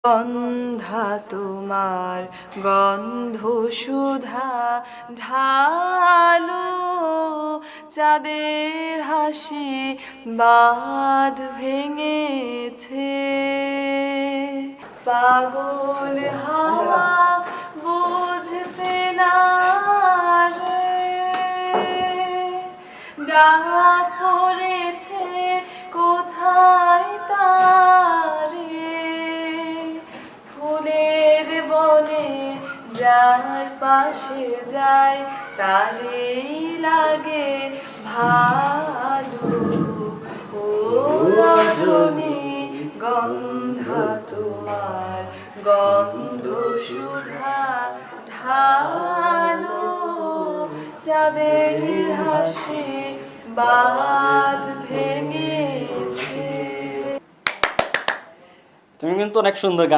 গন্ধা তোমার গন্ধ সুধা ঢালো, চাঁদের হাসি বাঁধ ভেঙেছে। পাগল হাওয়া বুঝতে না রে, ডাক পড়েছে কোথায় তারে। ফুলের বনে যার পাশে যায় তারেই লাগে ভালো। ও রজনী গন্ধা তোমার গন্ধ সুধা ঢালো, চাঁদের হাসি বাঁধ ভেঙেছে। তুমি কিন্তু অনেক সুন্দর